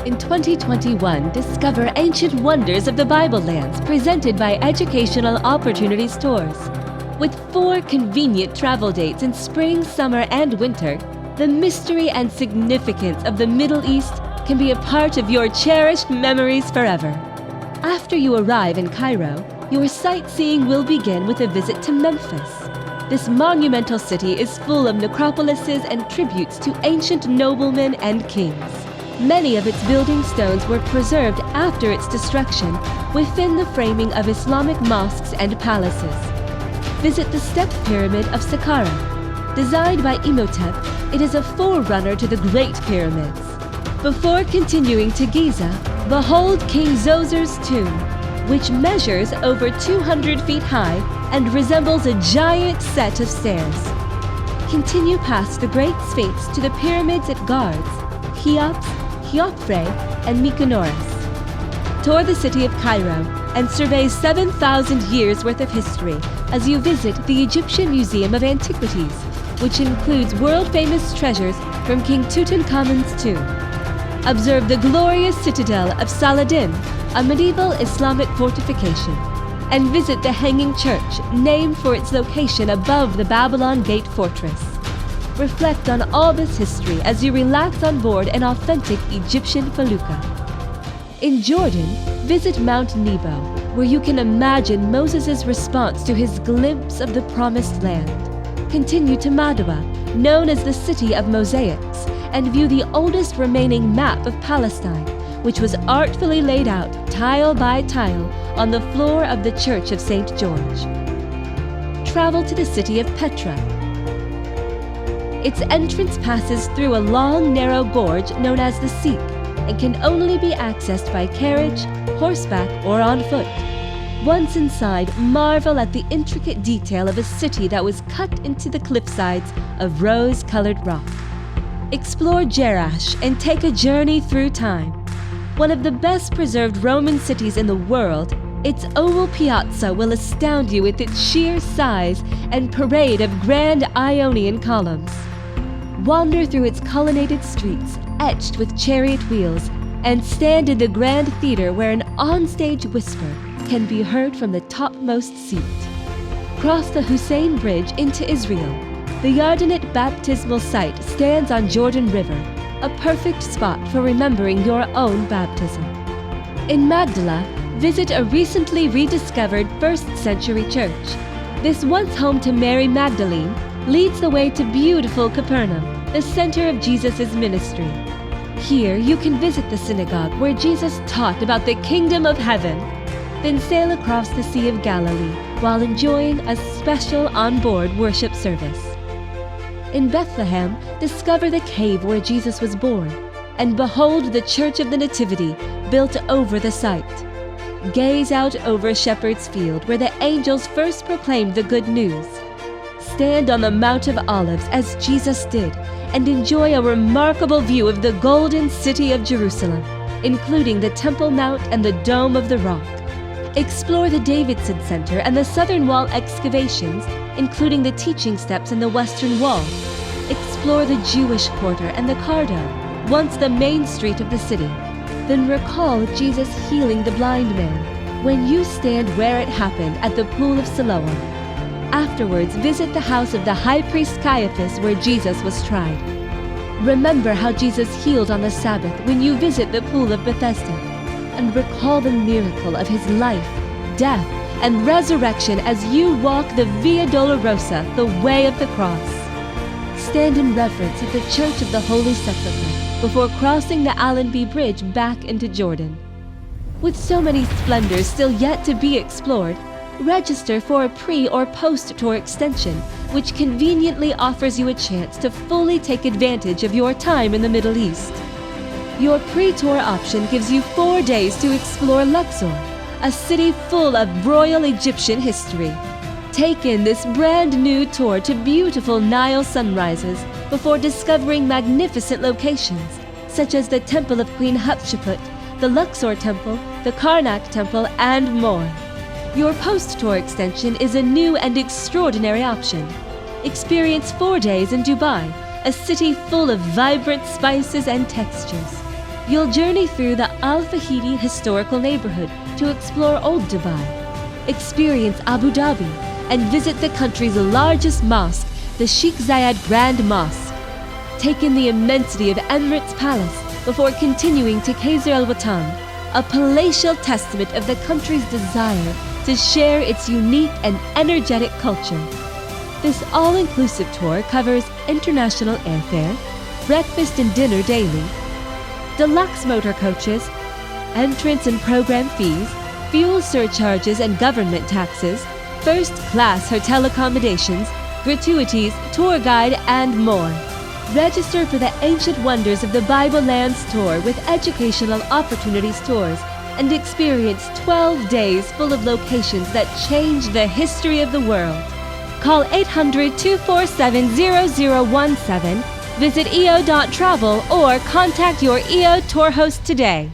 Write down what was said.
In 2021, discover ancient wonders of the Bible lands presented by Educational Opportunities Tours. With 4 convenient travel dates in spring, summer, and winter, the mystery and significance of the Middle East can be a part of your cherished memories forever. After you arrive in Cairo, your sightseeing will begin with a visit to Memphis. This monumental city is full of necropolises and tributes to ancient noblemen and kings. Many of its building stones were preserved after its destruction within the framing of Islamic mosques and palaces. Visit the Step Pyramid of Saqqara. Designed by Imhotep, it is a forerunner to the Great Pyramids. Before continuing to Giza, behold King Zoser's tomb, which measures over 200 feet high and resembles a giant set of stairs. Continue past the Great Sphinx to the pyramids at Guards, Cheops, Khopre, and Mykonos. Tour the city of Cairo and survey 7,000 years worth of history as you visit the Egyptian Museum of Antiquities, which includes world-famous treasures from King Tutankhamun's tomb. Observe the glorious citadel of Saladin, a medieval Islamic fortification, and visit the Hanging Church, named for its location above the Babylon Gate fortress. Reflect on all this history as you relax on board an authentic Egyptian felucca. In Jordan, visit Mount Nebo, where you can imagine Moses' response to his glimpse of the Promised Land. Continue to Madwa, known as the City of Mosaics, and view the oldest remaining map of Palestine, which was artfully laid out tile by tile on the floor of the Church of St. George. Travel to the city of Petra. Its entrance passes through a long, narrow gorge known as the Seek and can only be accessed by carriage, horseback, or on foot. Once inside, marvel at the intricate detail of a city that was cut into the cliffsides of rose-colored rock. Explore Jerash and take a journey through time. One of the best preserved Roman cities in the world, its oval piazza will astound you with its sheer size and parade of grand Ionian columns. Wander through its colonnaded streets, etched with chariot wheels, and stand in the grand theater where an onstage whisper can be heard from the topmost seat. Cross the Hussein Bridge into Israel. The Yardenit baptismal site stands on Jordan River, a perfect spot for remembering your own baptism. In Magdala, visit a recently rediscovered 1st century church. This once home to Mary Magdalene leads the way to beautiful Capernaum, the center of Jesus' ministry. Here you can visit the synagogue where Jesus taught about the kingdom of heaven, then sail across the Sea of Galilee while enjoying a special on-board worship service. In Bethlehem, discover the cave where Jesus was born, and behold the Church of the Nativity built over the site. Gaze out over Shepherd's Field where the angels first proclaimed the good news. Stand on the Mount of Olives as Jesus did, and enjoy a remarkable view of the Golden City of Jerusalem, including the Temple Mount and the Dome of the Rock. Explore the Davidson Center and the Southern Wall excavations, including the teaching steps in the Western Wall. Explore the Jewish Quarter and the Cardo, once the main street of the city. Then recall Jesus healing the blind man when you stand where it happened at the Pool of Siloam. Afterwards, visit the house of the high priest Caiaphas where Jesus was tried. Remember how Jesus healed on the Sabbath when you visit the Pool of Bethesda, and recall the miracle of his life, death, and resurrection as you walk the Via Dolorosa, the way of the cross. Stand in reverence at the Church of the Holy Sepulchre before crossing the Allenby Bridge back into Jordan. With so many splendors still yet to be explored, register for a pre- or post-tour extension, which conveniently offers you a chance to fully take advantage of your time in the Middle East. Your pre-tour option gives you 4 days to explore Luxor, a city full of royal Egyptian history. Take in this brand new tour to beautiful Nile sunrises before discovering magnificent locations, such as the Temple of Queen Hatshepsut, the Luxor Temple, the Karnak Temple, and more. Your post-tour extension is a new and extraordinary option. Experience 4 days in Dubai, a city full of vibrant spices and textures. You'll journey through the Al Fahidi historical neighborhood to explore Old Dubai, experience Abu Dhabi, and visit the country's largest mosque, the Sheikh Zayed Grand Mosque. Take in the immensity of Emirates Palace before continuing to Qasr Al Watan, a palatial testament of the country's desire to share its unique and energetic culture. This all-inclusive tour covers international airfare, breakfast and dinner daily, deluxe motor coaches, entrance and program fees, fuel surcharges and government taxes, first-class hotel accommodations, gratuities, tour guide, and more. Register for the Ancient Wonders of the Bible Lands Tour with Educational Opportunities Tours and experience 12 days full of locations that change the history of the world. Call 800-247-0017, visit eo.travel, or contact your EO tour host today.